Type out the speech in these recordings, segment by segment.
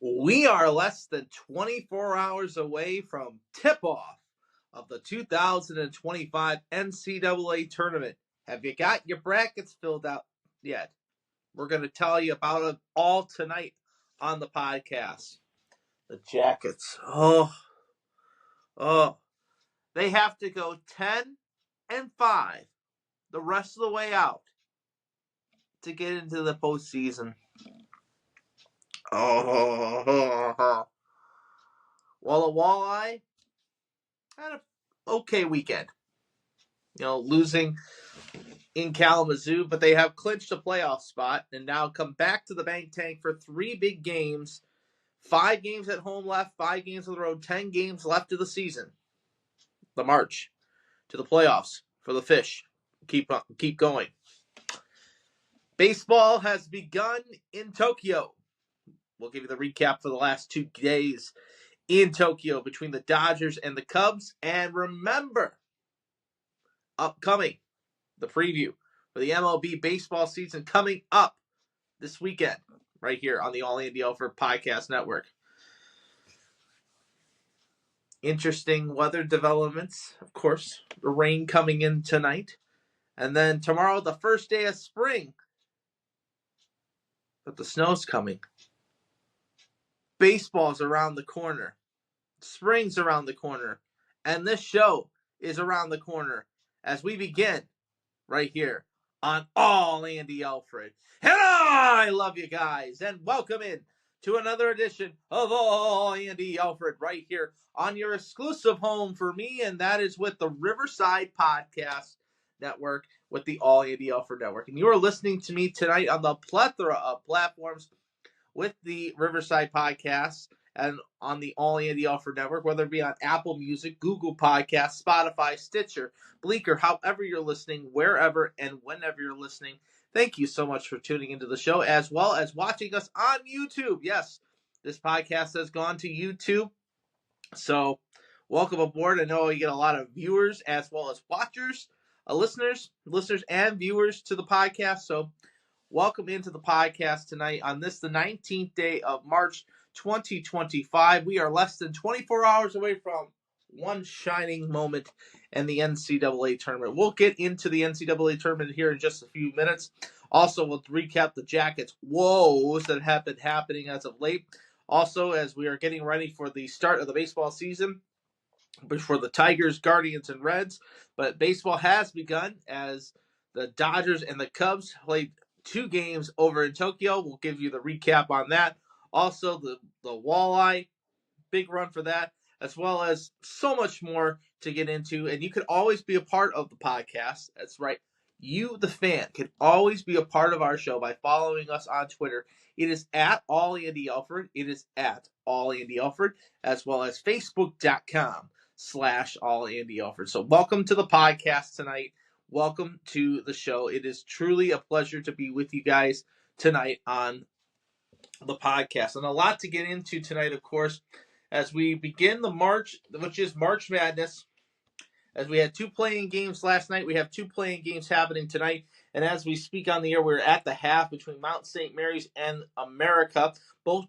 We are less than 24 hours away from tip-off of the 2025 NCAA tournament. Have you got your brackets filled out yet? We're going to tell you about it all tonight on the podcast. The Jackets. They have to go 10-5 the rest of the way out to get into the postseason. Well, the Walleye had an okay weekend. Losing in Kalamazoo, but they have clinched a playoff spot and now come back to the bank tank for 3 big games. 5 games at home left, 5 games on the road, 10 games left of the season. The march to the playoffs for the Fish. Keep going. Baseball has begun in Tokyo. We'll give you the recap for the last 2 days in Tokyo between the Dodgers and the Cubs. And remember, upcoming, the preview for the MLB baseball season coming up this weekend right here on the All Andy Alford Podcast Network. Interesting weather developments, of course. The rain coming in tonight. And then tomorrow, the first day of spring. But the snow's coming. Baseball's around the corner. Spring's around the corner. And this show is around the corner as we begin right here on All Andy Alfred. And I love you guys. And welcome in to another edition of All Andy Alfred right here on your exclusive home for me. And that is with the Riverside Podcast Network, with the All Andy Alfred Network. And you are listening to me tonight on the plethora of platforms with the Riverside Podcast and on the All Andy Alfred Network, whether it be on Apple Music, Google Podcasts, Spotify, Stitcher, Bleaker, however you're listening, wherever and whenever you're listening. Thank you so much for tuning into the show, as well as watching us on YouTube. Yes, this podcast has gone to YouTube, so welcome aboard. I know you get a lot of viewers as well as watchers, listeners and viewers to the podcast, so welcome into the podcast tonight on this, the 19th day of March, 2025. We are less than 24 hours away from one shining moment in the NCAA tournament. We'll get into the NCAA tournament here in just a few minutes. Also, we'll recap the Jackets' woes that have been happening as of late. Also, as we are getting ready for the start of the baseball season, for the Tigers, Guardians, and Reds. But baseball has begun as the Dodgers and the Cubs played 2 games over in Tokyo. We'll give you the recap on that. Also, the Walleye, big run for that, as well as so much more to get into. And you can always be a part of the podcast. That's right. You, the fan, can always be a part of our show by following us on Twitter. It is at All Andy Alfred. It is at All Andy Alfred, as well as Facebook.com/All Andy Alfred. So welcome to the podcast tonight. Welcome to the show. It is truly a pleasure to be with you guys tonight on the podcast. And a lot to get into tonight, of course, as we begin the March, which is March Madness. As we had 2 playing games last night, we have 2 playing games happening tonight. And as we speak on the air, we're at the half between Mount St. Mary's and America. Both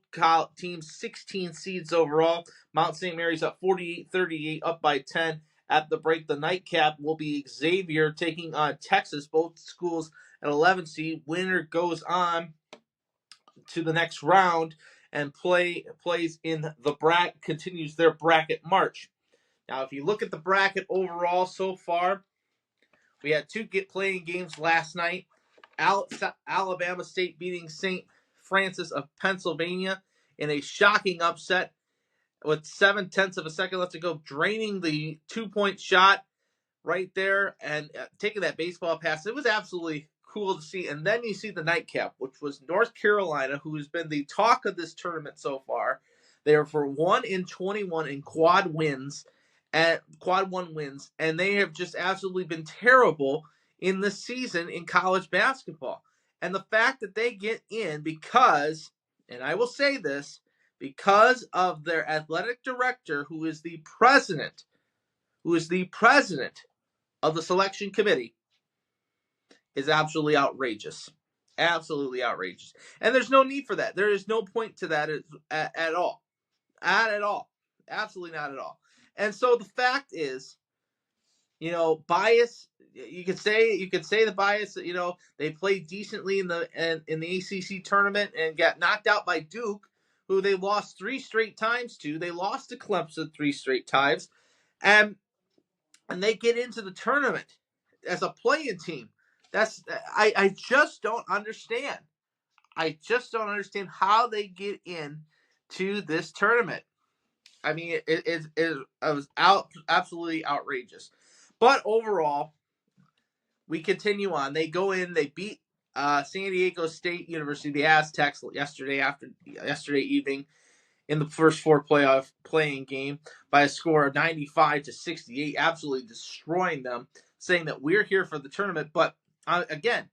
teams 16 seeds overall. Mount St. Mary's up 48-38, up by 10. At the break, the nightcap will be Xavier taking on Texas. Both schools at 11 seed. Winner goes on to the next round and plays in the bracket, continues their bracket march. Now, if you look at the bracket overall so far, we had 2 playing games last night. Alabama State beating St. Francis of Pennsylvania in a shocking upset with 0.7 of a second left to go, draining the 2-point shot right there and taking that baseball pass. It was absolutely cool to see. And then you see the nightcap, which was North Carolina, who has been the talk of this tournament so far. They are for 1-21 in quad 1 wins, and they have just absolutely been terrible in this season in college basketball. And the fact that they get in because, and I will say this, because of their athletic director, who is the president of the selection committee, is absolutely outrageous. Absolutely outrageous. And there's no need for that. There is no point to that at all. At all. Absolutely not at all. And so the fact is, bias. You could say the bias. They played decently in the ACC tournament and got knocked out by Duke, who they lost 3 straight times to. They lost to Clemson 3 straight times, and they get into the tournament as a playing team. I just don't understand. I just don't understand how they get in to this tournament. I mean, it was absolutely outrageous. But overall, we continue on. They go in. They beat San Diego State University, the Aztecs, yesterday evening in the first 4 playoff playing game by a score of 95-68, absolutely destroying them, saying that we're here for the tournament. But again,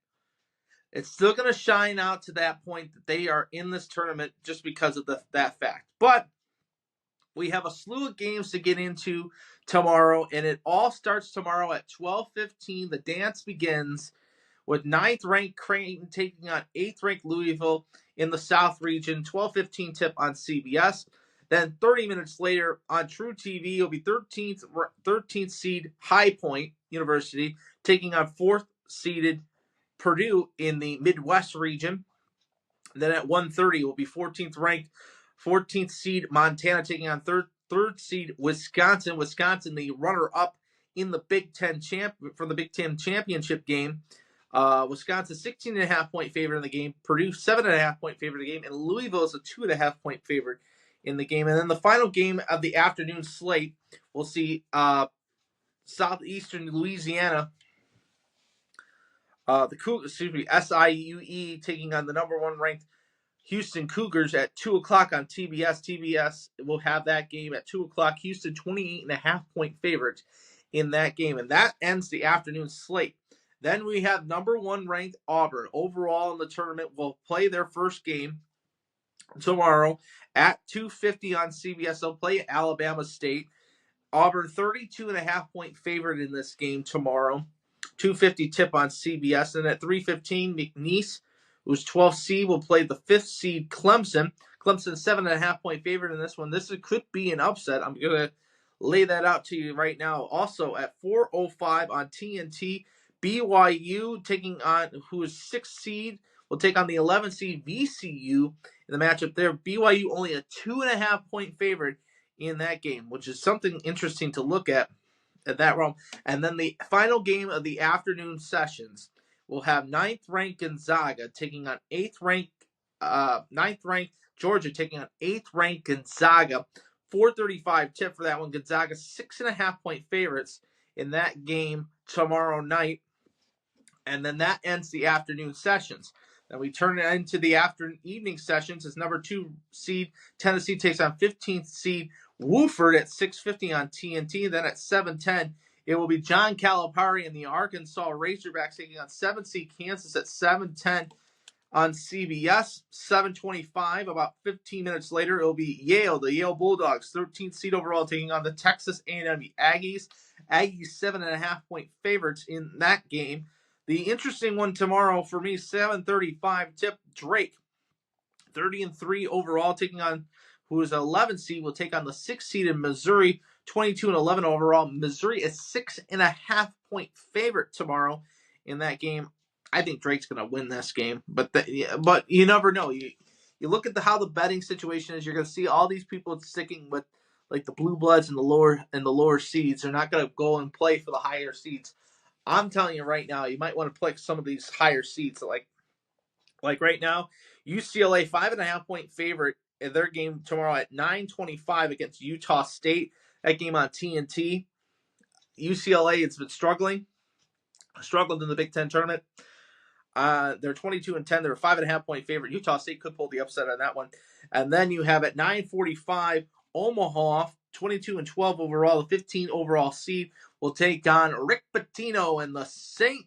it's still going to shine out to that point that they are in this tournament just because of that fact. But we have a slew of games to get into tomorrow, and it all starts tomorrow at 12:15. The dance begins with 9th-ranked Creighton taking on 8th-ranked Louisville in the South region. 12:15 tip on CBS. Then 30 minutes later on True TV, it'll be 13th seed High Point University taking on 4th-seeded Purdue in the Midwest region. Then at 1:30, it will be 14th seed Montana taking on third seed Wisconsin. Wisconsin, the runner-up in the Big Ten for the Big Ten championship game. Wisconsin 16.5 point favorite in the game. Purdue 7.5 point favorite in the game, and Louisville is a 2.5 point favorite in the game. And then the final game of the afternoon slate, we'll see Southeastern Louisiana. SIUE taking on the number 1 ranked Houston Cougars at 2 o'clock on TBS. TBS will have that game at 2 o'clock. Houston 28.5 point favorites in that game. And that ends the afternoon slate. Then we have number 1 ranked Auburn. Overall in the tournament will play their first game tomorrow at 2:50 on CBS. They'll play Alabama State. Auburn 32.5 point favorite in this game tomorrow. 2:50 tip on CBS. And at 3:15, McNeese, who's 12th seed, will play the 5th seed Clemson. Clemson 7.5 point favorite in this one. This could be an upset. I'm going to lay that out to you right now. Also at 4:05 on TNT, BYU taking on, who is 6th seed, will take on the 11th seed VCU in the matchup there. BYU only a 2.5 point favorite in that game, which is something interesting to look at that realm. And then the final game of the afternoon sessions will have 9th-ranked Gonzaga taking on 9th-ranked Georgia taking on 8th-ranked Gonzaga. 4:35 tip for that one. Gonzaga 6.5 point favorites in that game tomorrow night. And then that ends the afternoon sessions. Then we turn it into the evening sessions as number 2 seed Tennessee takes on 15th seed Wofford at 6:50 on TNT. Then at 7:10, it will be John Calipari and the Arkansas Razorbacks taking on 7th seed Kansas at 7:10 on CBS. 7:25, about 15 minutes later, it will be the Yale Bulldogs, 13th seed overall, taking on the Texas A&M Aggies. Aggies 7.5 point favorites in that game. The interesting one tomorrow for me, 7:35 tip, Drake, 30-3 overall, taking on, who is 11th seed, will take on the 6th seed in Missouri, 22-11 overall. Missouri is 6.5 point favorite tomorrow in that game. I think Drake's going to win this game, but you never know. You look at how the betting situation is. You're going to see all these people sticking with like the blue bloods and the lower seeds. They're not going to go and play for the higher seeds. I'm telling you right now, you might want to play some of these higher seeds. Like right now, UCLA 5.5 point favorite in their game tomorrow at 9:25 against Utah State. That game on TNT. UCLA has been struggled in the Big Ten tournament. They're 22-10. They're a 5.5 point favorite. Utah State could pull the upset on that one. And then you have at 9:45 Omaha, 22-12 overall, the 15 overall seed, will take on Rick Pitino and the St.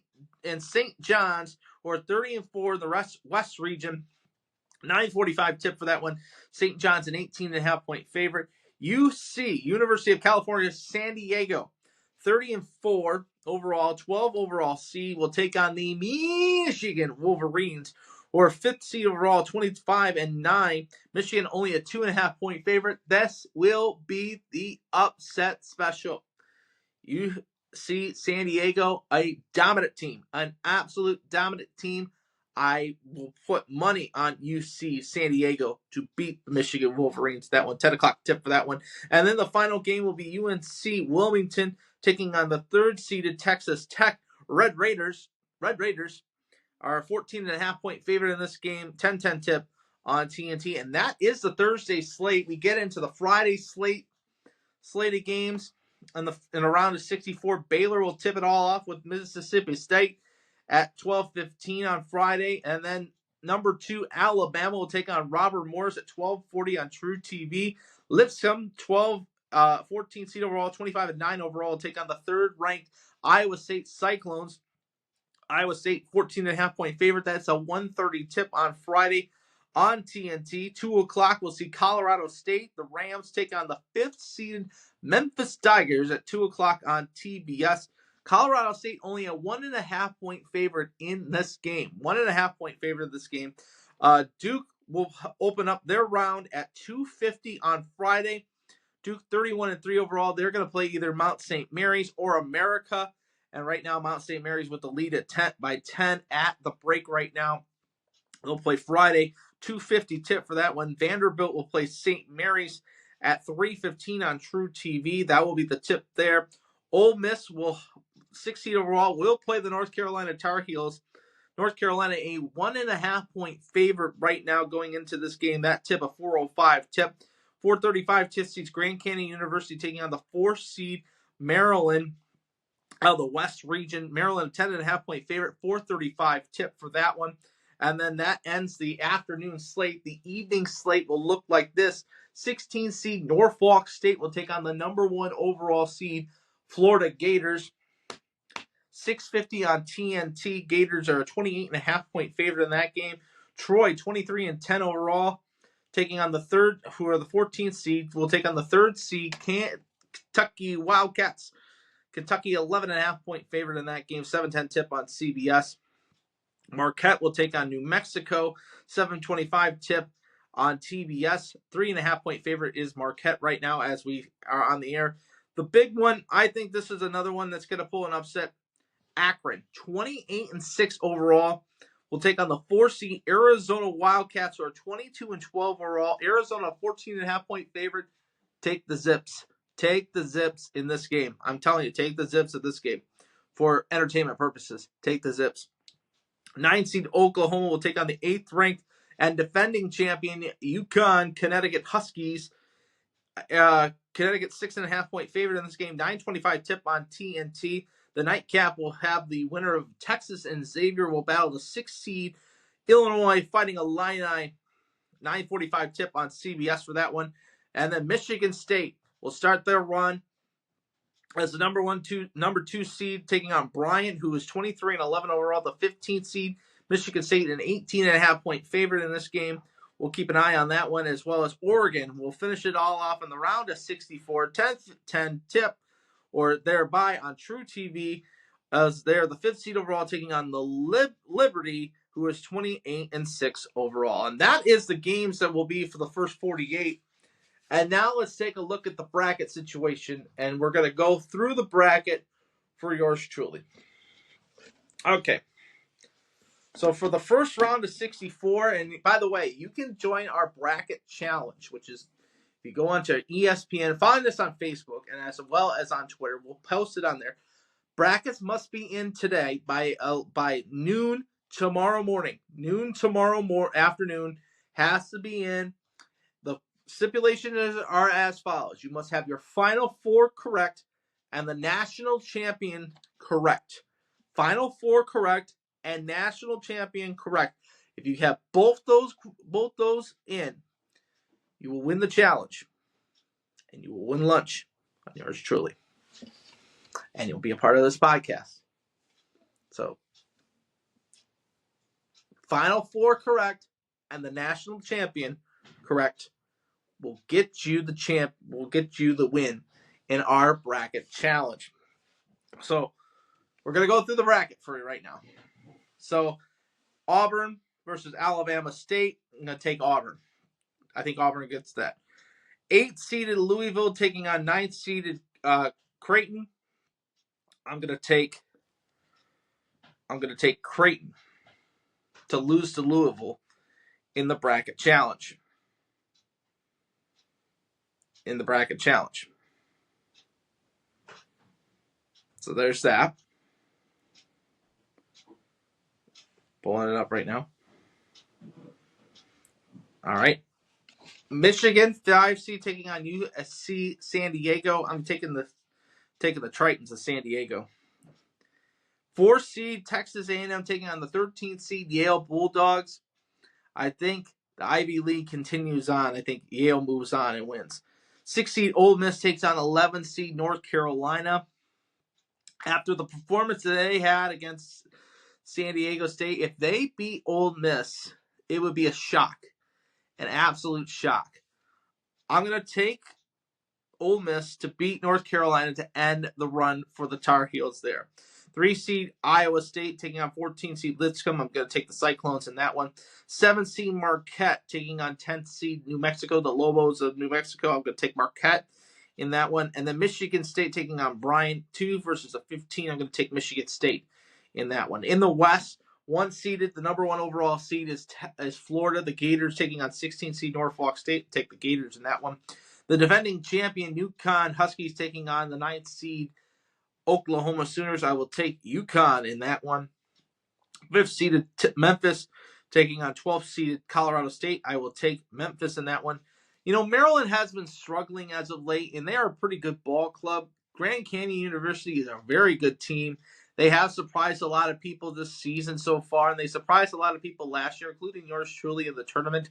John's, who are 30-4 in the West region. 9:45 tip for that one. St. John's an 18.5 point favorite. UC, University of California, San Diego, 30-4 overall, 12 overall seed will take on the Michigan Wolverines, or 5th seed overall, 25-9. Michigan only a 2.5-point favorite. This will be the upset special. You see San Diego, a dominant team, an absolute dominant team. I will put money on UC San Diego to beat the Michigan Wolverines. That one, 10 o'clock tip for that one. And then the final game will be UNC Wilmington taking on the 3rd-seeded Texas Tech Red Raiders. Red Raiders are a 14.5-point favorite in this game, 10-10 tip on TNT. And that is the Thursday slate. We get into the Friday slate of games. In a round of 64, Baylor will tip it all off with Mississippi State at 12:15 on Friday. And then number 2, Alabama will take on Robert Morris at 12:40 on True TV. Lipscomb, 14 seed overall, 25-9 overall, will take on the 3rd-ranked Iowa State Cyclones. Iowa State, 14.5-point favorite. That's a 1:30 tip on Friday on TNT. 2 o'clock, we'll see Colorado State. The Rams take on the 5th-seeded Memphis Tigers at 2 o'clock on TBS. Colorado State only a 1.5-point favorite in this game. 1.5-point favorite in this game. Duke will open up their round at 2:50 on Friday. Duke 31-3 overall. They're going to play either Mount St. Mary's or America. And right now, Mount St. Mary's with the lead at 10 at the break right now. They'll play Friday, 2:50 tip for that one. Vanderbilt will play St. Mary's at 3:15 on True TV. That will be the tip there. Ole Miss will, 6 seed overall, will play the North Carolina Tar Heels. North Carolina a 1.5-point favorite right now going into this game. That tip, a 4:05 tip. 4:35 tip seeds Grand Canyon University taking on the 4th seed Maryland out of the West region. Maryland, 10.5-point favorite, 4:35 tip for that one. And then that ends the afternoon slate. The evening slate will look like this. 16 seed Norfolk State will take on the number 1 overall seed Florida Gators. 6:50 on TNT. Gators are a 28.5-point favorite in that game. Troy, 23-10 overall, taking on the 14th seed. Will take on the 3rd seed Kentucky Wildcats. Kentucky, 11.5-point favorite in that game. 7:10 tip on CBS. Marquette will take on New Mexico. 7:25 tip on TBS. 3.5-point favorite is Marquette right now as we are on the air. The big one, I think this is another one that's going to pull an upset. Akron, 28-6 overall, will take on the 4 seed Arizona Wildcats, who are 22-12 overall. Arizona, 14.5-point favorite. Take the Zips. Take the Zips in this game. I'm telling you, take the Zips in this game for entertainment purposes. Take the Zips. 9 seed Oklahoma will take on the 8th-ranked and defending champion UConn Connecticut Huskies. Connecticut 6.5-point favorite in this game. 9:25 tip on TNT. The nightcap will have the winner of Texas and Xavier will battle the 6th seed Illinois Fighting Illini. 9:45 tip on CBS for that one. And then Michigan State will start their run as the number 2 seed, taking on Bryant, who is 23-11 overall, the 15th seed. Michigan State, an 18.5-point favorite in this game. We'll keep an eye on that one, as well as Oregon. We'll finish it all off in the round of 64, 10 tip, or thereby on True TV, as they're the 5th seed overall, taking on the Liberty, who is 28-6 overall. And that is the games that will be for the first 48. And now let's take a look at the bracket situation, and we're going to go through the bracket for yours truly. Okay. So for the first round of 64, and by the way, you can join our bracket challenge, which is if you go onto ESPN, find us on Facebook, and as well as on Twitter. We'll post it on there. Brackets must be in today by noon tomorrow morning. Noon tomorrow afternoon has to be in. The stipulations are as follows. You must have your final 4 correct and the national champion correct. Final 4 correct and national champion correct. If you have both those in, you will win the challenge. And you will win lunch on yours truly. And you'll be a part of this podcast. So, final 4 correct and the national champion correct will get you the win in our bracket challenge. So we're going to go through the bracket for you right now. So Auburn versus Alabama State. I'm going to take Auburn. I think Auburn gets that. 8-seeded Louisville taking on 9-seeded Creighton. I'm going to take Creighton to lose to Louisville in the bracket challenge. So there's that. Pulling it up right now. All right. Michigan 5-seed taking on USC San Diego. I'm taking the Tritons of San Diego. 4-seed Texas A&M taking on the 13th-seed Yale Bulldogs. I think the Ivy League continues on. I think Yale moves on and wins. 6-seed Ole Miss takes on 11-seed North Carolina. After the performance that they had against San Diego State, if they beat Ole Miss, it would be a shock, an absolute shock. I'm going to take Ole Miss to beat North Carolina to end the run for the Tar Heels there. 3-seed Iowa State taking on 14-seed Lipscomb. I'm going to take the Cyclones in that one. 7-seed Marquette taking on 10th-seed New Mexico, the Lobos of New Mexico. I'm going to take Marquette in that one. And then Michigan State taking on Bryant. 2 versus a 15. I'm going to take Michigan State in that one. In the West, 1-seeded, the number 1 overall seed is Florida. The Gators taking on 16-seed Norfolk State. Take the Gators in that one. The defending champion UConn Huskies taking on the 9th-seed Oklahoma Sooners. I will take UConn in that one. 5th-seeded Memphis taking on 12th-seeded Colorado State. I will take Memphis in that one. You know, Maryland has been struggling as of late, and they are a pretty good ball club. Grand Canyon University is a very good team. They have surprised a lot of people this season so far, and they surprised a lot of people last year, including yours truly in the tournament.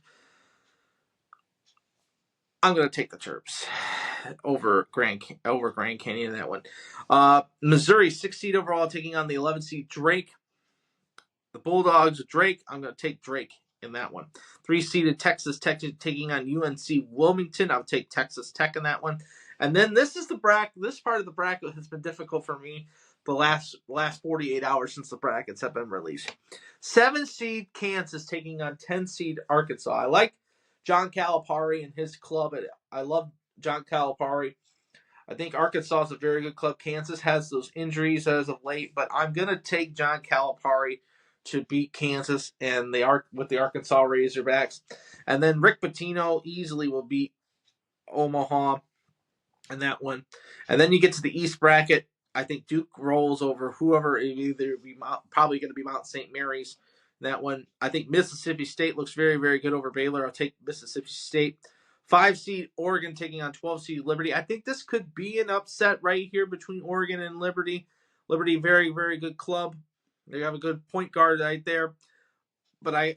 I'm going to take the Terps over Grand Canyon in that one. Missouri, 6th seed overall, taking on the 11th seed Drake. The Bulldogs, Drake. I'm going to take Drake in that one. 3-seeded Texas Tech taking on UNC Wilmington. I'll take Texas Tech in that one. And then this part of the bracket has been difficult for me the last 48 hours since the brackets have been released. 7-seed Kansas taking on 10-seed Arkansas. I like John Calipari and his club. I love John Calipari. I think Arkansas is a very good club. Kansas has those injuries as of late, but I'm going to take John Calipari to beat Kansas and with the Arkansas Razorbacks. And then Rick Pitino easily will beat Omaha in that one. And then you get to the East bracket. I think Duke rolls over whoever, either be probably going to be Mount St. Mary's. That one, I think Mississippi State looks very, very good over Baylor. I'll take Mississippi State. 5-seed Oregon taking on 12-seed Liberty. I think this could be an upset right here between Oregon and Liberty. Liberty, very, very good club. They have a good point guard right there. But I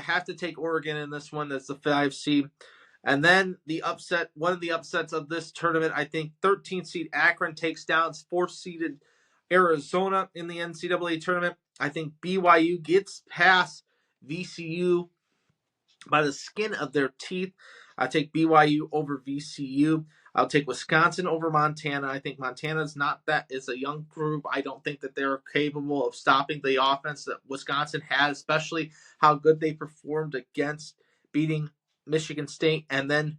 have to take Oregon in this one. That's the 5-seed. And then one of the upsets of this tournament, I think 13th-seed Akron takes down 4th-seeded Arizona in the NCAA tournament. I think BYU gets past VCU by the skin of their teeth. I take BYU over VCU. I'll take Wisconsin over Montana. I think Montana's is a young group. I don't think that they're capable of stopping the offense that Wisconsin has, especially how good they performed against beating Michigan State and then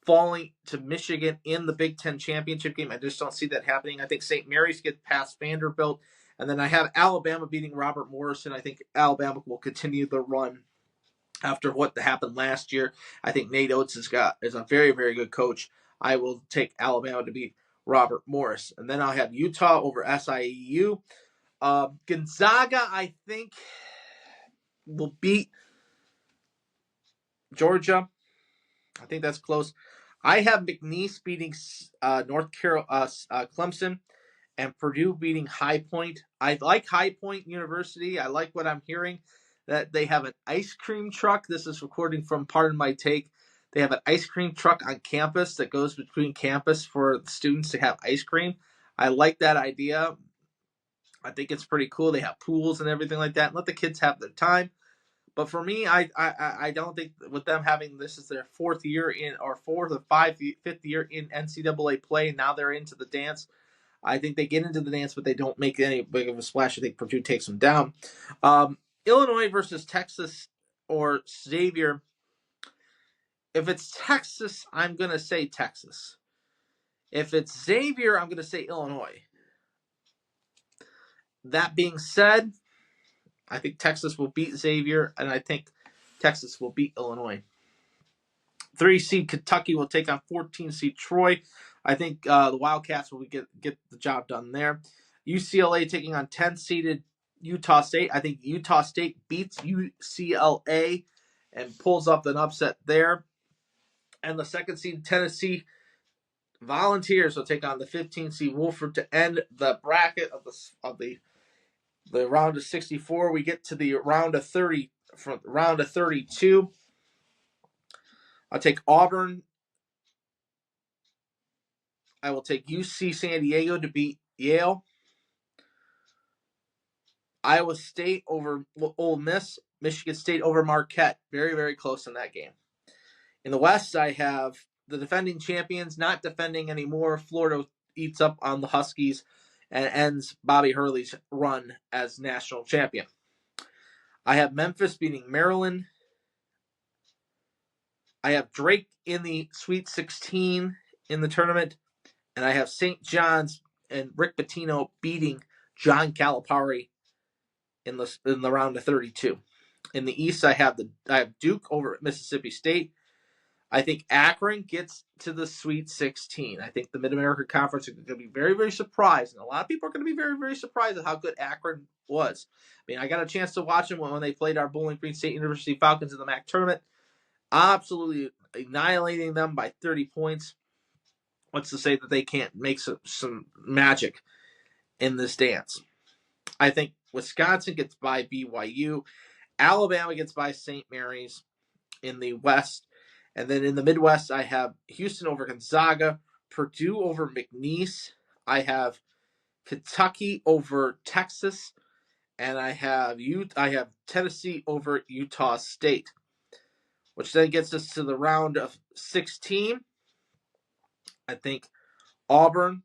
falling to Michigan in the Big Ten championship game. I just don't see that happening. I think St. Mary's gets past Vanderbilt. And then I have Alabama beating Robert Morrison. I think Alabama will continue the run after what happened last year. I think Nate Oates is a very, very good coach. I will take Alabama to beat Robert Morris. And then I'll have Utah over SIU. Gonzaga, I think, will beat Georgia. I think that's close. I have McNeese beating Clemson and Purdue beating High Point. I like High Point University. I like what I'm hearing, that they have an ice cream truck. This is recording from Pardon My Take. They have an ice cream truck on campus that goes between campus for the students to have ice cream. I like that idea. I think it's pretty cool. They have pools and everything like that. Let the kids have their time. But for me, I don't think with them having this is their fifth year in NCAA play, and now they're into the dance. I think they get into the dance, but they don't make any big of a splash. I think Purdue takes them down. Illinois versus Texas or Xavier. If it's Texas, I'm going to say Texas. If it's Xavier, I'm going to say Illinois. That being said, I think Texas will beat Xavier, and I think Texas will beat Illinois. 3 seed Kentucky will take on 14 seed Troy. I think the Wildcats will get the job done there. UCLA taking on 10 seeded Utah State. I think Utah State beats UCLA and pulls up an upset there. And the 2nd seed Tennessee Volunteers will take on the 15 seed Wofford to end the bracket of the round of 64. We get to the round of 30 from round of 32. I'll take Auburn. I will take UC San Diego to beat Yale. Iowa State over Ole Miss. Michigan State over Marquette. Very, very close in that game. In the West, I have the defending champions not defending anymore. Florida eats up on the Huskies and ends Bobby Hurley's run as national champion. I have Memphis beating Maryland. I have Drake in the Sweet 16 in the tournament. And I have St. John's and Rick Pitino beating John Calipari in the round of 32. In the East, I have Duke over Mississippi State. I think Akron gets to the Sweet 16. I think the Mid-America Conference is going to be very, very surprised. And a lot of people are going to be very, very surprised at how good Akron was. I mean, I got a chance to watch them when they played our Bowling Green State University Falcons in the MAC tournament. Absolutely annihilating them by 30 points. What's to say that they can't make some magic in this dance? I think Wisconsin gets by BYU. Alabama gets by St. Mary's in the West. And then in the Midwest, I have Houston over Gonzaga, Purdue over McNeese. I have Kentucky over Texas, and I have Tennessee over Utah State, which then gets us to the round of 16. I think Auburn,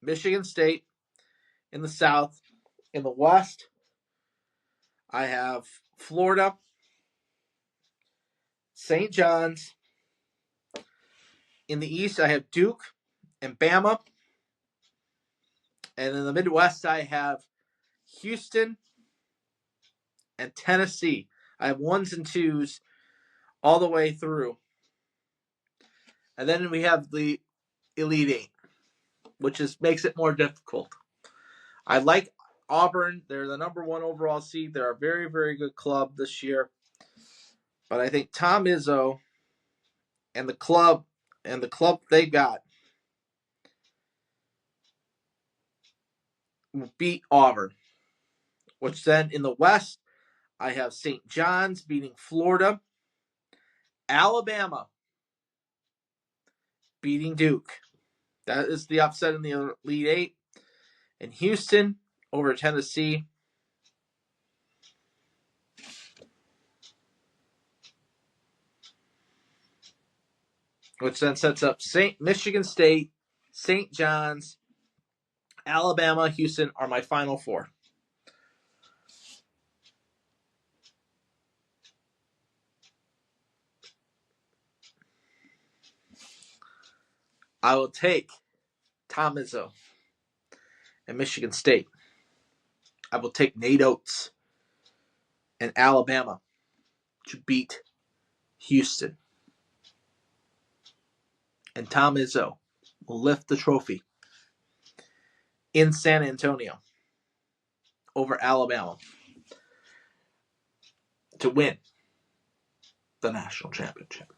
Michigan State in the South. In the West, I have Florida, St. John's. In the East, I have Duke and Bama. And in the Midwest, I have Houston and Tennessee. I have 1s and 2s all the way through. And then we have the Elite Eight, which makes it more difficult. I like Auburn. They're the number 1 overall seed. They're a very, very good club this year. But I think Tom Izzo and the club they got will beat Auburn. Which then in the West, I have St. John's beating Florida. Alabama beating Duke. That is the upset in the Elite Eight. And Houston over Tennessee. Which then sets up Michigan State, St. John's, Alabama, Houston are my final 4. I will take Tom Izzo and Michigan State. I will take Nate Oates and Alabama to beat Houston. And Tom Izzo will lift the trophy in San Antonio over Alabama to win the national championship.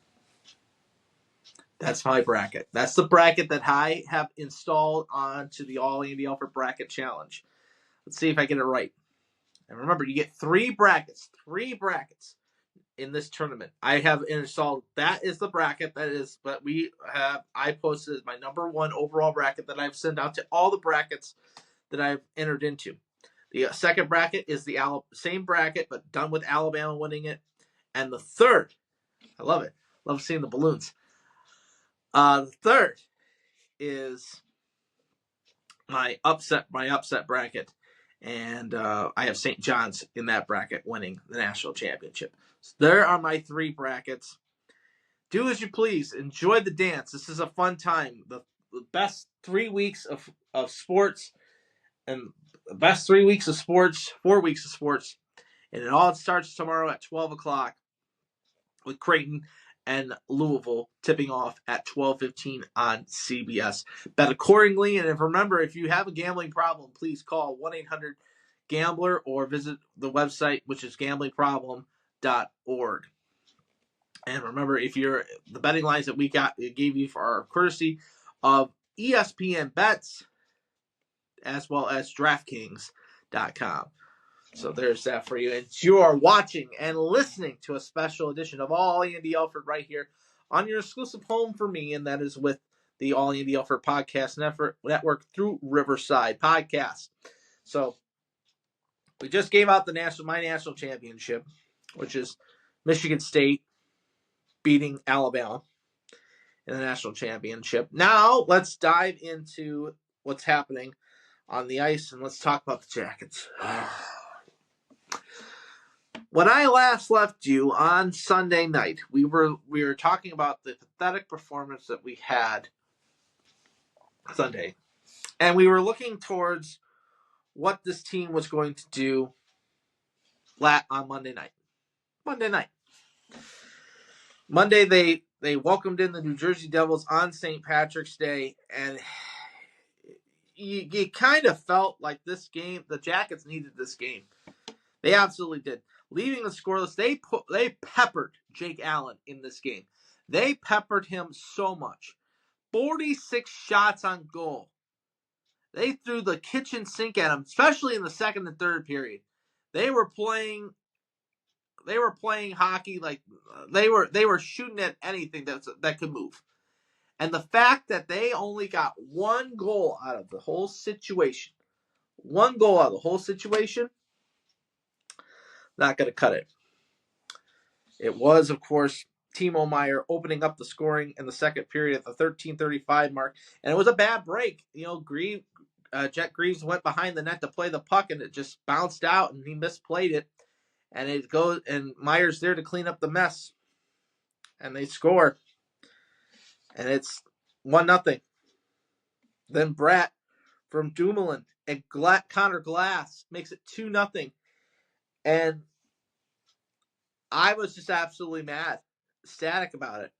That's my bracket. That's the bracket that I have installed onto the All Andy Alford Bracket Challenge. Let's see if I get it right. And remember, you get 3 brackets in this tournament. I have installed. That is the bracket. That is what I posted as my number 1 overall bracket that I've sent out to all the brackets that I've entered into. The second bracket is the same bracket, but done with Alabama winning it. And the third, I love it. Love seeing the balloons. The third is my upset bracket, and I have St. John's in that bracket winning the national championship. So there are my 3 brackets. Do as you please. Enjoy the dance. This is a fun time. The best 3 weeks of sports, and the best 3 weeks of sports, 4 weeks of sports, and it all starts tomorrow at 12 o'clock with Creighton and Louisville tipping off at 12:15 on CBS. Bet accordingly, and remember, if you have a gambling problem, please call 1-800-GAMBLER or visit the website, which is gamblingproblem.org. And remember, if you're the betting lines that we gave you for our courtesy of ESPN Bets, as well as DraftKings.com. So there's that for you. And you are watching and listening to a special edition of All Andy Alford right here on your exclusive home for me, and that is with the All Andy Alford Podcast Network through Riverside Podcast. So we just gave out my national championship, which is Michigan State beating Alabama in the national championship. Now let's dive into what's happening on the ice, and let's talk about the Jackets. When I last left you on Sunday night, we were talking about the pathetic performance that we had Sunday, and we were looking towards what this team was going to do on Monday night. Monday, they welcomed in the New Jersey Devils on St. Patrick's Day, and you kind of felt like this game, the Jackets needed this game. They absolutely did. Leaving the scoreless, they peppered Jake Allen in this game. They peppered him so much. 46 shots on goal. They threw the kitchen sink at him, especially in the second and third period. They were playing hockey like they were shooting at anything that could move. And the fact that they only got 1 goal out of the whole situation, not going to cut it. It was, of course, Timo Meier opening up the scoring in the second period at the 13:35 mark, and it was a bad break. Jet Greaves went behind the net to play the puck, and it just bounced out, and he misplayed it. And it goes, and Meier's there to clean up the mess, and they score, and it's 1-0. Then Bratt from Dumoulin and Connor Glass makes it 2-0, and I was just absolutely ecstatic about it.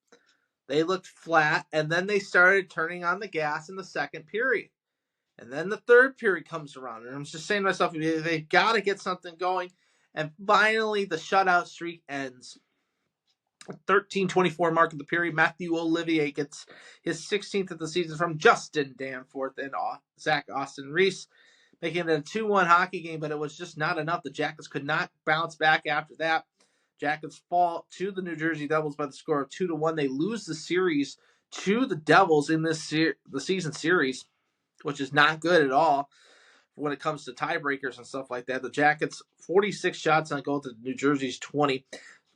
They looked flat, and then they started turning on the gas in the second period. And then the third period comes around, and I'm just saying to myself, they've got to get something going. And finally, the shutout streak ends. 13:24 mark of the period, Matthew Olivier gets his 16th of the season from Justin Danforth and Zach Austin Reese, making it a 2-1 hockey game, but it was just not enough. The Jackets could not bounce back after that. Jackets fall to the New Jersey Devils by the score of 2-1. They lose the series to the Devils in the season series, which is not good at all when it comes to tiebreakers and stuff like that. The Jackets, 46 shots on goal to New Jersey's 20.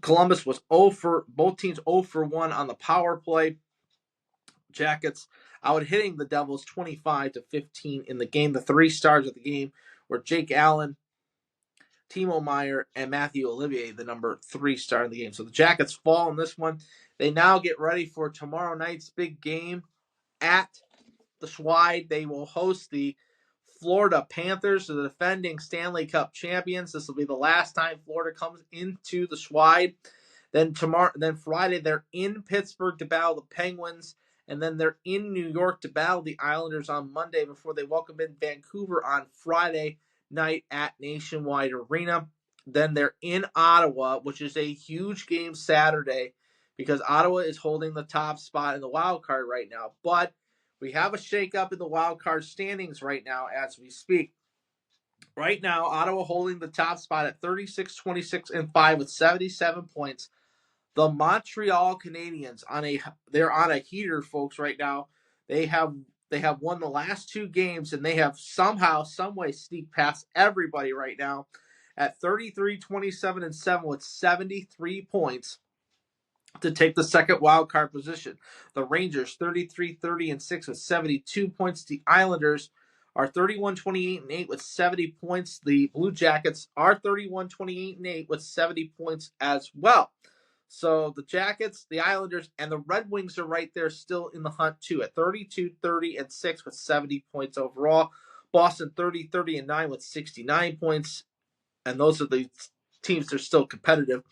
Columbus was both teams 0 for 1 on the power play. Jackets out hitting the Devils 25-15 in the game. The 3 stars of the game were Jake Allen, Timo Meier, and Matthew Olivier, the number 3 star in the game. So the Jackets fall in this one. They now get ready for tomorrow night's big game at the Schwide. They will host the Florida Panthers, the defending Stanley Cup champions. This will be the last time Florida comes into the Schwide. Then Friday, they're in Pittsburgh to battle the Penguins, and then they're in New York to battle the Islanders on Monday before they welcome in Vancouver on Friday night at Nationwide Arena. Then they're in Ottawa, which is a huge game Saturday because Ottawa is holding the top spot in the wild card right now. But we have a shakeup in the wild card standings right now as we speak. Right now, Ottawa holding the top spot at 36-26-5 with 77 points. The Montreal Canadiens they're on a heater, folks, right now. They have won the last 2 games, and they have somehow, some way sneaked past everybody right now at 33-27-7 with 73 points to take the second wild card position. The Rangers 33-30-6 with 72 points. The Islanders are 31-28-8 with 70 points. The Blue Jackets are 31-28-8 with 70 points as well. So the Jackets, the Islanders, and the Red Wings are right there still in the hunt too at 32-30-6 with 70 points overall. Boston 30-30-9 with 69 points. And those are the teams that are still competitive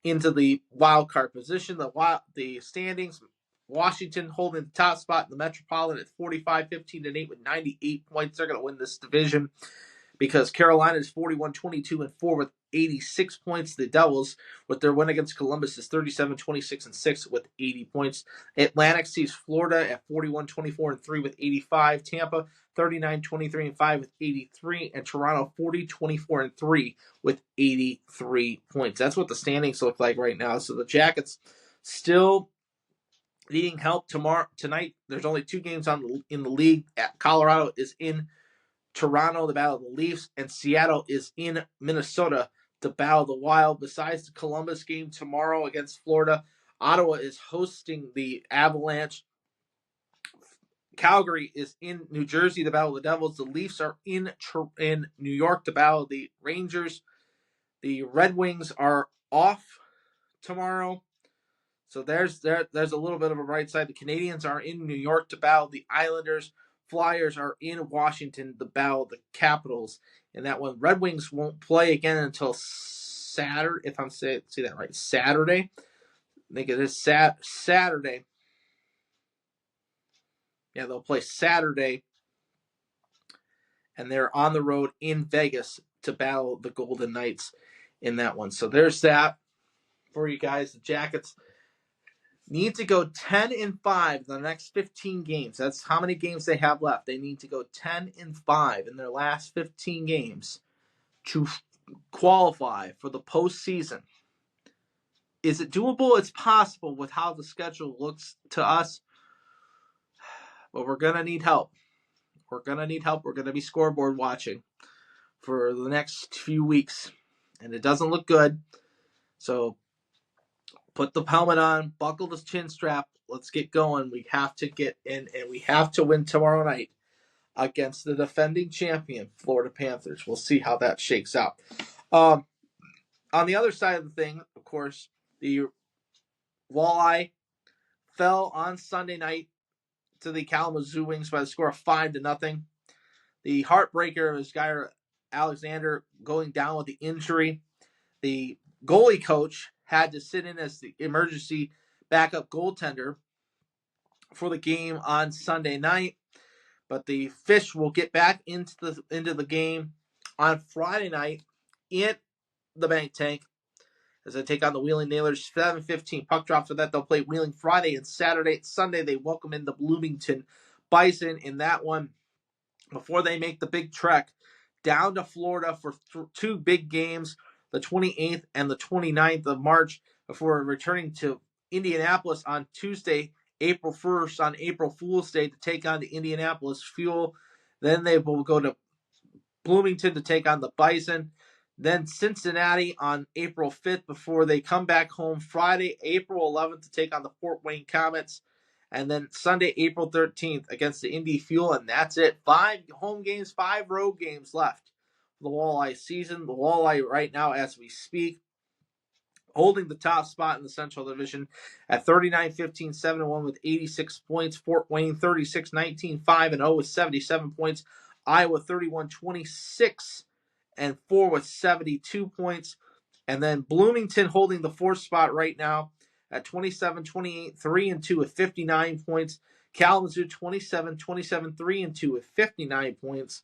into the wild card position. The standings, Washington holding the top spot in the Metropolitan at 45-15-8 with 98 points. They're going to win this division because Carolina is 41-22-4 with 86 points. The Devils, with their win against Columbus, is 37-26-6 with 80 points. Atlantic sees Florida at 41-24-3 with 85. Tampa 39-23-5 with 83, and Toronto 40-24-3 with 83 points. That's what the standings look like right now. So the Jackets still needing help tonight. There's only 2 games in the league. Colorado is in Toronto to battle the Leafs, and Seattle is in Minnesota to battle the Wild. Besides the Columbus game tomorrow against Florida, Ottawa is hosting the Avalanche. Calgary is in New Jersey to battle the Devils. The Leafs are in New York to battle the Rangers. The Red Wings are off tomorrow. So there's a little bit of a right side. The Canadiens are in New York to battle the Islanders. Flyers are in Washington to battle the Capitals. And that one, Red Wings won't play again until Saturday, if I'm saying that right. Saturday. I think it is Saturday. Yeah, they'll play Saturday. And they're on the road in Vegas to battle the Golden Knights in that one. So there's that for you guys. The Jackets need to go 10-5 in the next 15 games. That's how many games they have left. They need to go 10-5 in their last 15 games to qualify for the postseason. Is it doable? It's possible with how the schedule looks to us. But we're going to need help. We're going to be scoreboard watching for the next few weeks. And it doesn't look good. So put the helmet on, buckle the chin strap. Let's get going. We have to get in, and we have to win tomorrow night against the defending champion, Florida Panthers. We'll see how that shakes out. On the other side of the thing, of course, the Walleye fell on Sunday night to the Kalamazoo Wings by the score of 5-0. The heartbreaker is Skylar Alexander going down with the injury. The goalie coach had to sit in as the emergency backup goaltender for the game on Sunday night. But the Fish will get back into the game on Friday night in the Bank Tank as they take on the Wheeling Nailers. 7:15 puck drop for that. They'll play Wheeling Friday and Saturday. Sunday they welcome in the Bloomington Bison in that one before they make the big trek down to Florida for 2 big games, the 28th and the 29th of March, before returning to Indianapolis on Tuesday, April 1st, on April Fool's Day to take on the Indianapolis Fuel. Then they will go to Bloomington to take on the Bison. Then Cincinnati on April 5th before they come back home Friday, April 11th to take on the Fort Wayne Comets. And then Sunday, April 13th against the Indy Fuel. And that's it. 5 home games, 5 road games left for the Walleye season. The Walleye right now, as we speak, holding the top spot in the Central Division at 39-15-7-1 with 86 points. Fort Wayne 36-19, 5-0 with 77 points. Iowa 31-26-4 with 72 points. And then Bloomington holding the 4th spot right now at 27-28, 3-2 with 59 points. Kalamazoo 27-27, 3-2 with 59 points.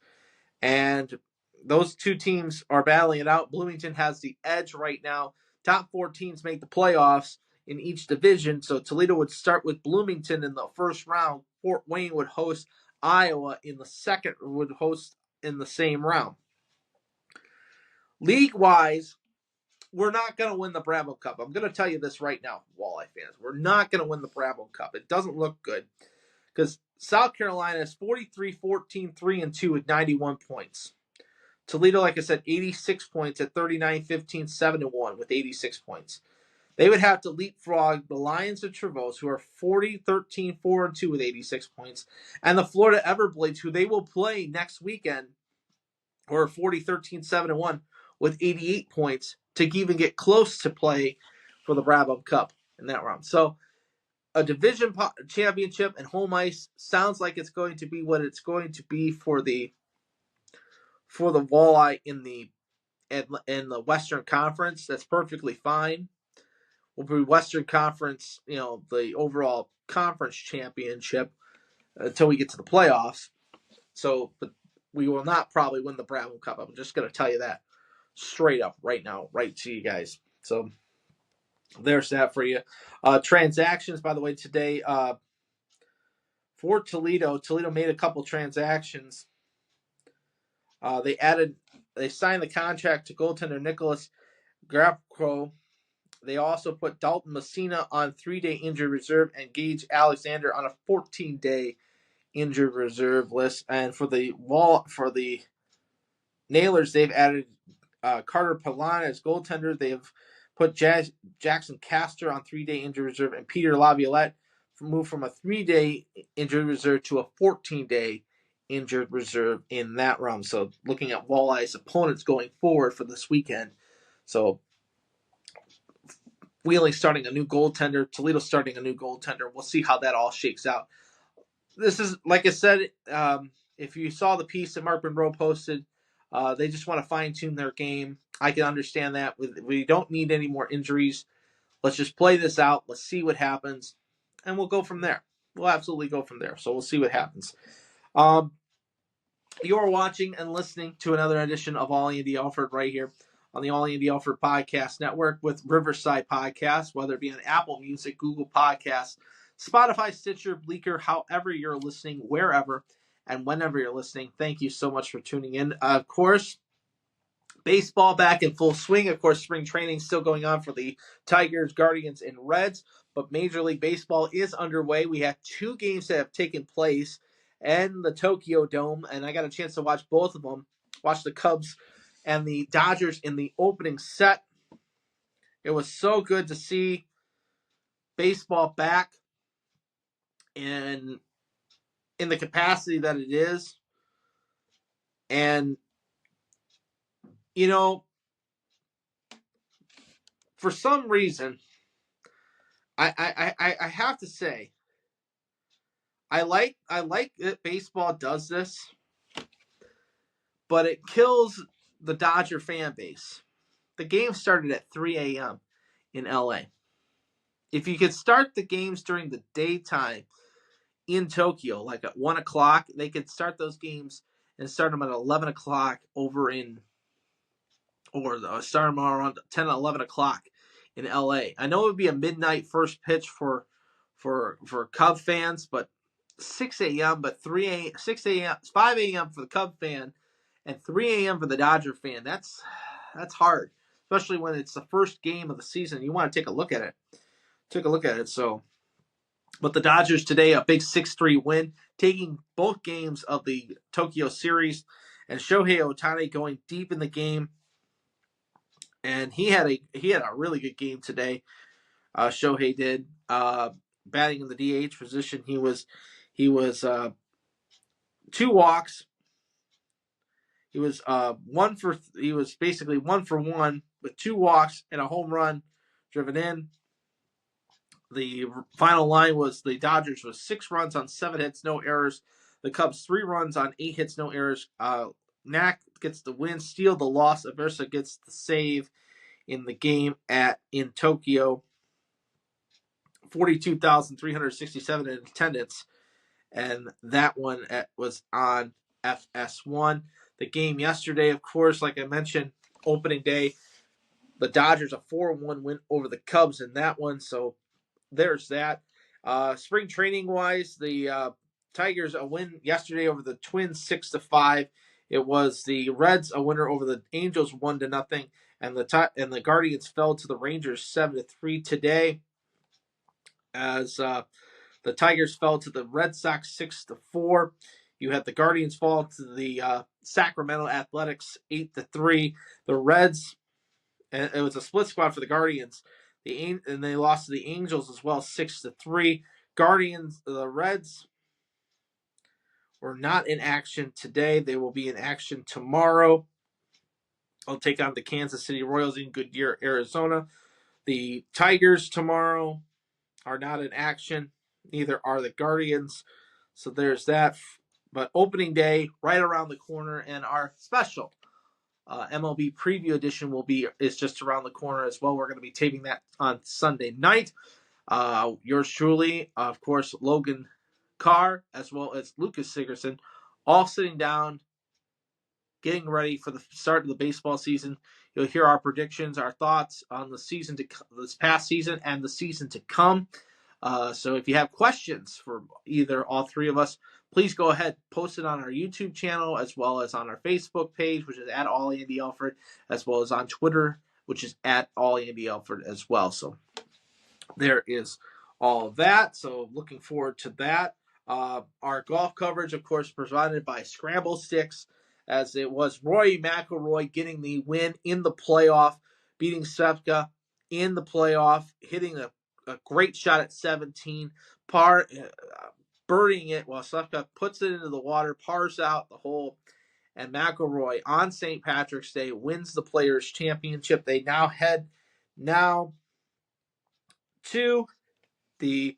And those 2 teams are battling it out. Bloomington has the edge right now. Top 4 teams make the playoffs in each division. So Toledo would start with Bloomington in the first round. Fort Wayne would host Iowa in the second, would host in the same round. League-wise, we're not going to win the Bravo Cup. I'm going to tell you this right now, Walleye fans. We're not going to win the Bravo Cup. It doesn't look good because South Carolina is 43-14, 3-2 with 91 points. Toledo, like I said, 86 points at 39-15, 7-1 with 86 points. They would have to leapfrog the Lions of Trevose, who are 40-13-4-2 with 86 points, and the Florida Everblades, who they will play next weekend, who are 40-13-7-1 with 88 points to even get close to play for the Brabham Cup in that round. So a division championship and home ice sounds like it's going to be what it's going to be for the Walleye in the Western Conference. That's perfectly fine. Will be Western Conference, the overall conference championship until we get to the playoffs. So, but we will not probably win the Brabham Cup. I'm just going to tell you that straight up right now, right to you guys. So there's that for you. Transactions, by the way, today for Toledo. Toledo made a couple transactions. They signed the contract to goaltender Nicholas Grapko. They also put Dalton Messina on 3-day injured reserve and Gage Alexander on a 14-day injured reserve list. And for the Nailers, they've added Carter Pallana as goaltender. They've put Jackson Castor on 3-day injured reserve, and Peter Laviolette moved from a 3-day injured reserve to a 14-day injured reserve in that round. So looking at Walleye's opponents going forward for this weekend. So Wheeling starting a new goaltender, Toledo starting a new goaltender. We'll see how that all shakes out. This is, like I said, if you saw the piece that Mark Monroe posted, they just want to fine-tune their game. I can understand that. We don't need any more injuries. Let's just play this out. Let's see what happens, and we'll go from there. We'll absolutely go from there. So we'll see what happens. You are watching and listening to another edition of All Andy Alford right here on the All Andy Alford Podcast Network with Riverside Podcasts, whether it be on Apple Music, Google Podcasts, Spotify, Stitcher, Bleaker, however you're listening, wherever and whenever you're listening. Thank you so much for tuning in. Of course, baseball back in full swing. Of course, spring training still going on for the Tigers, Guardians, and Reds, but Major League Baseball is underway. We have 2 games that have taken place in the Tokyo Dome, and I got a chance to watch both of them. Watch the Cubs and the Dodgers in the opening set. It was so good to see baseball back in the capacity that it is. And, for some reason, I have to say, I like that baseball does this, but it kills the Dodger fan base. The game started at 3 a.m. in LA. If you could start the games during the daytime in Tokyo, like at 1 o'clock, they could start those games and start them at 11 o'clock over in, or start them around 10 or 11 o'clock in LA. I know it would be a midnight first pitch for Cub fans, but 6 a.m., but 6 a.m., 5 a.m. for the Cub fan and 3 a.m. for the Dodger fan. That's hard, especially when it's the first game of the season. You want to take a look at it. So, but the Dodgers today, a big 6-3 win, taking both games of the Tokyo series, and Shohei Ohtani going deep in the game. And he had a really good game today. Shohei did, batting in the DH position. He was 2 walks. He was basically 1 for 1 with 2 walks and a home run driven in. The final line was the Dodgers was 6 runs on 7 hits, no errors. The Cubs 3 runs on 8 hits, no errors. Knack gets the win, Steele the loss. Aversa gets the save in the game in Tokyo. 42,367 in attendance, and that one was on FS1. The game yesterday, of course, like I mentioned, opening day, the Dodgers a 4-1 win over the Cubs in that one, so there's that. Spring training wise, the Tigers a win yesterday over the Twins 6-5. It was the Reds a winner over the Angels 1-0, and the Guardians fell to the Rangers 7-3 today, as the Tigers fell to the Red Sox 6-4. You had the Guardians fall to the Sacramento Athletics 8-3. The Reds, and it was a split squad for the Guardians. And they lost to the Angels as well, 6-3. Guardians, the Reds were not in action today. They will be in action tomorrow. They'll take on the Kansas City Royals in Goodyear, Arizona. The Tigers tomorrow are not in action. Neither are the Guardians. So there's that. But opening day right around the corner, and our special MLB preview edition is just around the corner as well. We're going to be taping that on Sunday night. Yours truly, of course, Logan Carr, as well as Lucas Sigerson, all sitting down, getting ready for the start of the baseball season. You'll hear our predictions, our thoughts on the season this past season and the season to come. So if you have questions for either all three of us, please go ahead, post it on our YouTube channel as well as on our Facebook page, which is at All Andy Alfred, as well as on Twitter, which is at All Andy Alfred as well. So there is all of that. So looking forward to that. Our golf coverage, of course, provided by Scramble Sticks, as it was Rory McIlroy getting the win in the playoff, beating Svepka in the playoff, hitting a great shot at 17, birdieing it while Svepka puts it into the water, pars out the hole, and McIlroy on St. Patrick's Day wins the Players' Championship. They now head to the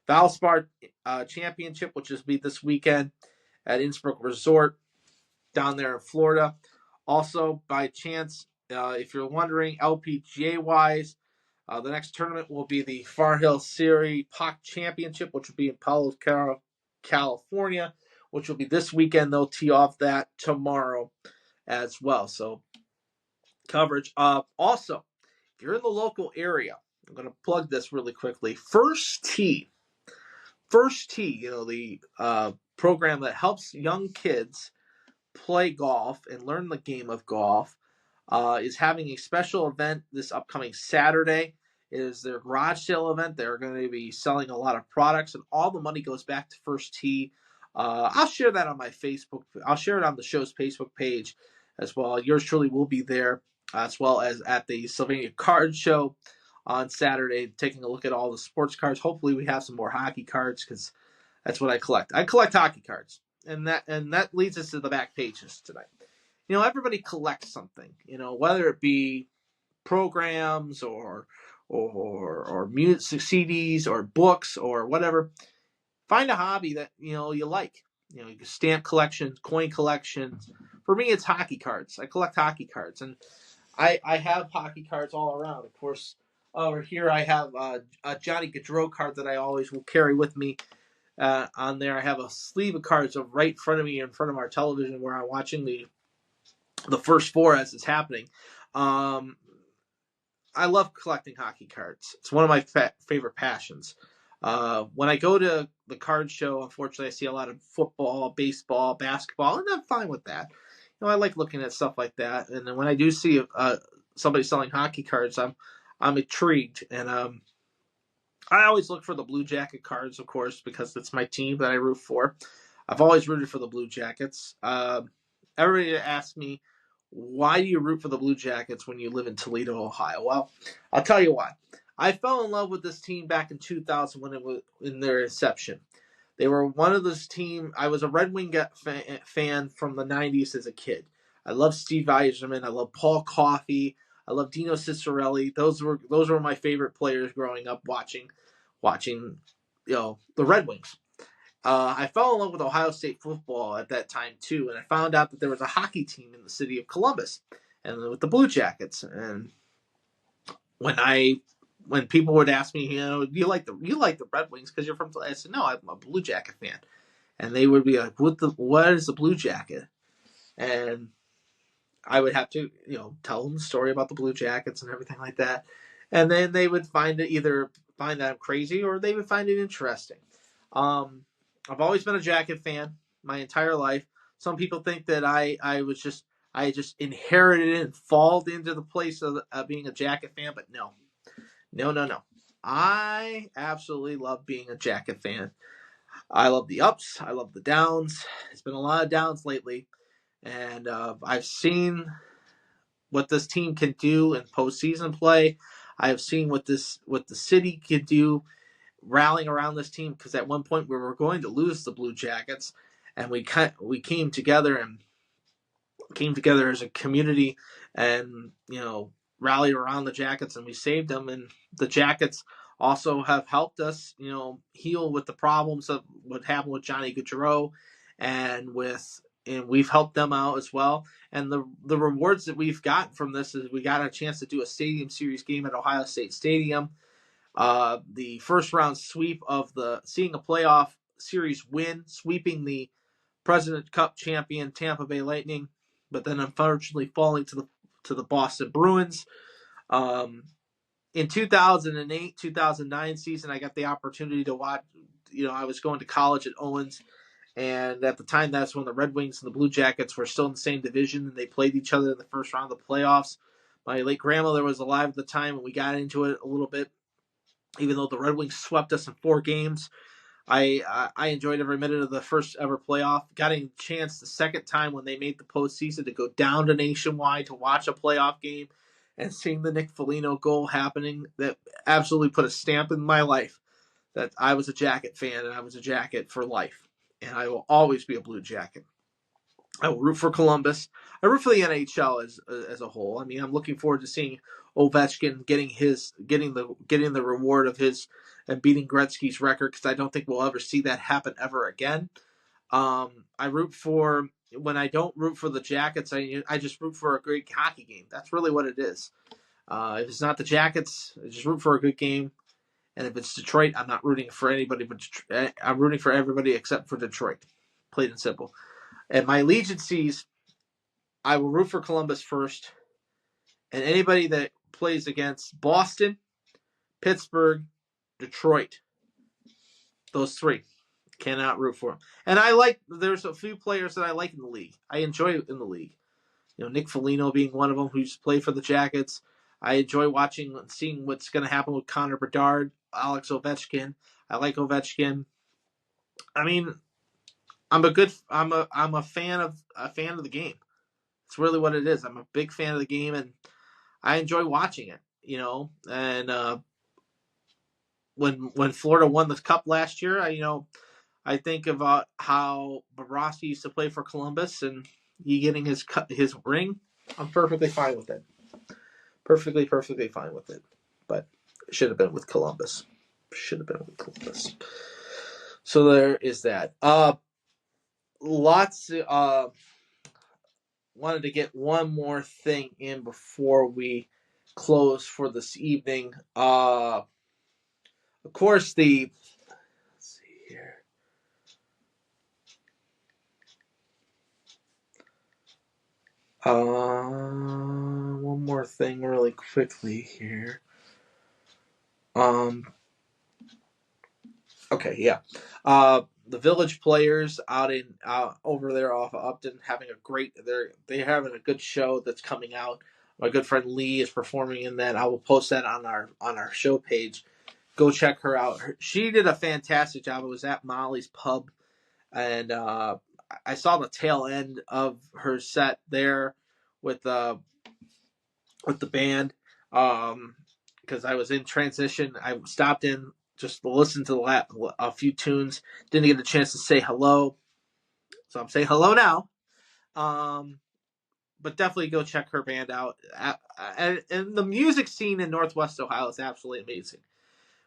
Valspar Championship, which will be this weekend at Innsbruck Resort down there in Florida. Also, by chance, if you're wondering, LPGA-wise, the next tournament will be the Far Hill Series POC Championship, which will be in Palo Caro, California, which will be this weekend. They'll tee off that tomorrow as well. So, coverage. Also, if you're in the local area, I'm going to plug this really quickly. First Tee, the program that helps young kids play golf and learn the game of golf, is having a special event this upcoming Saturday. It is their garage sale event. They're going to be selling a lot of products, and all the money goes back to First Tee. I'll share that on my Facebook. I'll share it on the show's Facebook page as well. Yours truly will be there, as well as at the Sylvania Card Show on Saturday, taking a look at all the sports cards. Hopefully we have some more hockey cards, because that's what I collect. I collect hockey cards, and that leads us to the back pages tonight. Everybody collects something, whether it be programs or music CDs or books or whatever. Find a hobby that you like. Stamp collections, coin collections. For me, it's hockey cards. I collect hockey cards, and I have hockey cards all around. Of course, over here I have a Johnny Gaudreau card that I always will carry with me. On there, I have a sleeve of cards right in front of me, in front of our television, where I'm watching the first four as it's happening. I love collecting hockey cards. It's one of my favorite passions. When I go to the card show, unfortunately, I see a lot of football, baseball, basketball, and I'm fine with that. I like looking at stuff like that. And then when I do see somebody selling hockey cards, I'm intrigued. And I always look for the Blue Jacket cards, of course, because it's my team that I root for. I've always rooted for the Blue Jackets. Everybody asks me, why do you root for the Blue Jackets when you live in Toledo, Ohio? Well, I'll tell you why. I fell in love with this team back in 2000 when it was in their inception. They were one of those teams. I was a Red Wing fan from the 90s as a kid. I love Steve Yzerman. I love Paul Coffey. I love Dino Ciccarelli. Those were my favorite players growing up watching the Red Wings. I fell in love with Ohio State football at that time too, and I found out that there was a hockey team in the city of Columbus, and with the Blue Jackets. And when people would ask me, do you like the Red Wings because you're from? I said, no, I'm a Blue Jacket fan, and they would be like, what is the Blue Jacket? And I would have to tell them the story about the Blue Jackets and everything like that, and then they would either find that I'm crazy or they would find it interesting. I've always been a Jacket fan my entire life. Some people think that I just inherited it and fall into the place of being a Jacket fan, but no. I absolutely love being a Jacket fan. I love the ups. I love the downs. It's been a lot of downs lately, and I've seen what this team can do in postseason play. I have seen what the city could do rallying around this team, because at one point we were going to lose the Blue Jackets, and we came together as a community, and rallied around the Jackets, and we saved them. And the Jackets also have helped us heal with the problems of what happened with Johnny Gaudreau, and we've helped them out as well. And the rewards that we've got from this is we got a chance to do a Stadium Series game at Ohio State Stadium. The first round sweep of seeing a playoff series win, sweeping the President Cup champion Tampa Bay Lightning, but then unfortunately falling to the Boston Bruins. In 2008, 2009 season, I got the opportunity to watch. I was going to college at Owens, and at the time, that's when the Red Wings and the Blue Jackets were still in the same division, and they played each other in the first round of the playoffs. My late grandmother was alive at the time, and we got into it a little bit. Even though the Red Wings swept us in 4 games, I enjoyed every minute of the first ever playoff. Got a chance the second time when they made the postseason to go down to Nationwide to watch a playoff game, and seeing the Nick Foligno goal happening, that absolutely put a stamp in my life that I was a Jacket fan, and I was a Jacket for life. And I will always be a Blue Jacket. I will root for Columbus. I root for the NHL as a whole. I mean, I'm looking forward to seeing Ovechkin getting the reward of his and beating Gretzky's record, because I don't think we'll ever see that happen ever again. When I don't root for the Jackets, I just root for a great hockey game. That's really what it is. If it's not the Jackets, I just root for a good game. And if it's Detroit, I'm not rooting for anybody, but I'm rooting for everybody except for Detroit. Plain and simple. And my allegiances, I will root for Columbus first. And anybody that plays against Boston, Pittsburgh, Detroit, those 3, cannot root for them. And there's a few players that I like in the league. I enjoy in the league. Nick Foligno being one of them, who's played for the Jackets. I enjoy watching and seeing what's going to happen with Connor Bedard, Alex Ovechkin. I like Ovechkin. I mean, I'm a fan of the game. It's really what it is. I'm a big fan of the game, and I enjoy watching it. And when Florida won the Cup last year, I think about how Bobrovsky used to play for Columbus, and he getting his ring. I'm perfectly fine with it. Perfectly fine with it. But it should have been with Columbus. So there is that. Wanted to get one more thing in before we close for this evening. Of course, let's see here. One more thing really quickly here. Okay, yeah. The Village Players out over there off of Upton they're having a good show that's coming out. My good friend Lee is performing in that. I will post that on our show page. Go check her out. She did a fantastic job. It was at Molly's Pub, and I saw the tail end of her set there with the band, because I was in transition. I stopped in just to listen to a few tunes. Didn't get a chance to say hello, so I'm saying hello now. But definitely go check her band out. And the music scene in Northwest Ohio is absolutely amazing.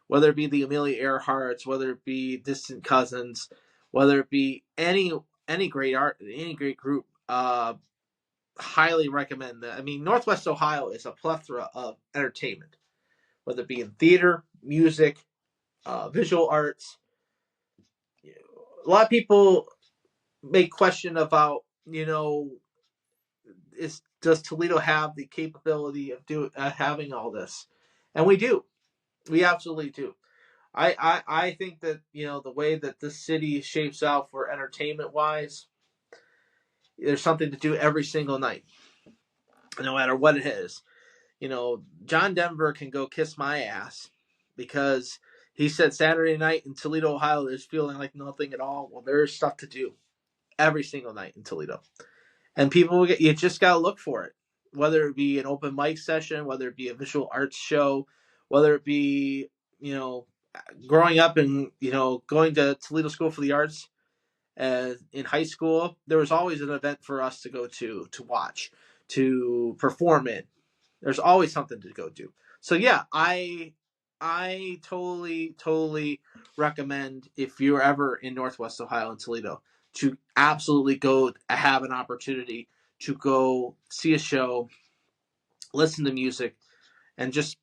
Whether it be the Amelia Earharts, whether it be Distant Cousins, whether it be any great art, any great group, highly recommend that. I mean, Northwest Ohio is a plethora of entertainment, whether it be in theater, music, visual arts. A lot of people may question about, does Toledo have the capability of having all this? And we do. We absolutely do. I think that, the way that this city shapes out for entertainment wise, there's something to do every single night, no matter what it is. John Denver can go kiss my ass, because he said Saturday night in Toledo, Ohio is feeling like nothing at all. Well, there's stuff to do every single night in Toledo. And you just got to look for it. Whether it be an open mic session, whether it be a visual arts show, whether it be, growing up and, going to Toledo School for the Arts in high school, there was always an event for us to go to watch, to perform in. There's always something to go do. So yeah, I totally recommend, if you're ever in Northwest Ohio and Toledo, to absolutely go have an opportunity to go see a show, listen to music, and just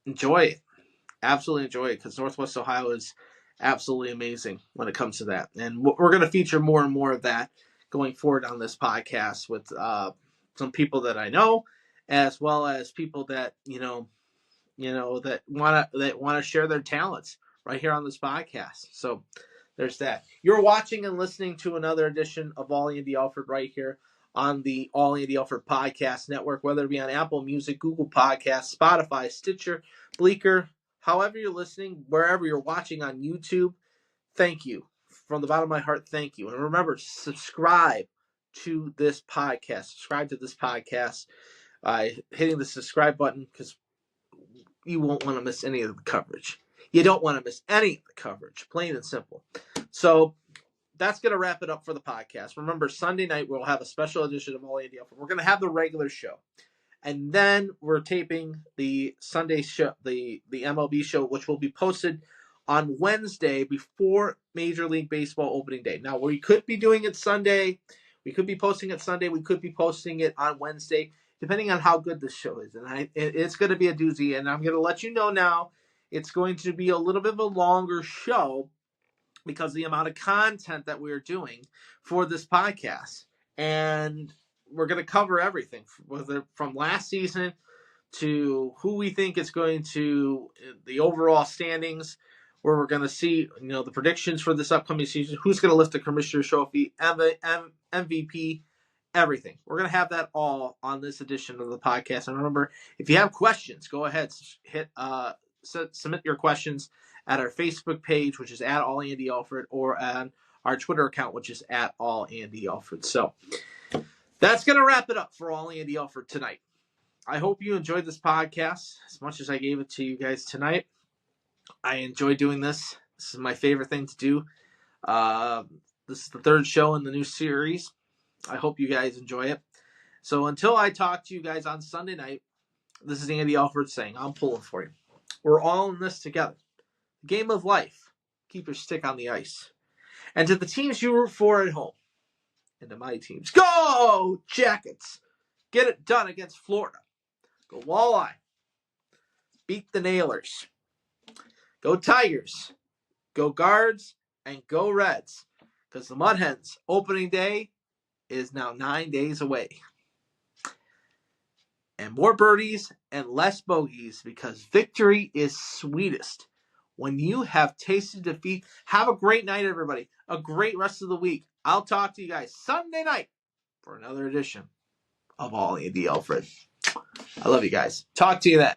enjoy it. Absolutely enjoy it, because Northwest Ohio is absolutely amazing when it comes to that. And we're going to feature more and more of that going forward on this podcast with some people that I know, as well as people that that want to share their talents right here on this podcast. So there's that. You're watching and listening to another edition of All Andy Alford right here on the All Andy Alford Podcast Network, whether it be on Apple Music, Google Podcasts, Spotify, Stitcher, Bleaker, however you're listening, wherever you're watching on YouTube. Thank you. From the bottom of my heart, thank you. And remember, subscribe to this podcast. Subscribe to this podcast by hitting the subscribe button, because you won't want to miss any of the coverage. You don't want to miss any of the coverage, plain and simple. So that's going to wrap it up for the podcast. Remember, Sunday night we'll have a special edition of All Andy Alford. We're going to have the regular show, and then we're taping the Sunday show, the MLB show, which will be posted on Wednesday before Major League Baseball opening day. Now, we could be doing it Sunday. We could be posting it Sunday. We could be posting it on Wednesday, depending on how good this show is. And it's going to be a doozy, and I'm going to let you know now, it's going to be a little bit of a longer show because of the amount of content that we're doing for this podcast. And we're going to cover everything, whether from last season to who we think is going to the overall standings, where we're going to see, the predictions for this upcoming season, who's going to lift the Commissioner's Trophy, MVP, everything. We're going to have that all on this edition of the podcast. And remember, if you have questions, go ahead, submit your questions at our Facebook page, which is at All Andy Alford, or on our Twitter account, which is at All Andy Alford. So that's going to wrap it up for All Andy Alford tonight. I hope you enjoyed this podcast as much as I gave it to you guys tonight. I enjoy doing this. This is my favorite thing to do. This is the third show in the new series. I hope you guys enjoy it. So until I talk to you guys on Sunday night, this is Andy Alford saying, I'm pulling for you. We're all in this together. The game of life. Keep your stick on the ice. And to the teams you root for at home, and to my teams, go Jackets! Get it done against Florida. Go Walleye. Beat the Nailers. Go Tigers. Go Guards. And go Reds. Because the Mud Hens opening day is now 9 days away. And more birdies and less bogeys, because victory is sweetest when you have tasted defeat. Have a great night, everybody. A great rest of the week. I'll talk to you guys Sunday night for another edition of All Andy Alford. I love you guys. Talk to you then.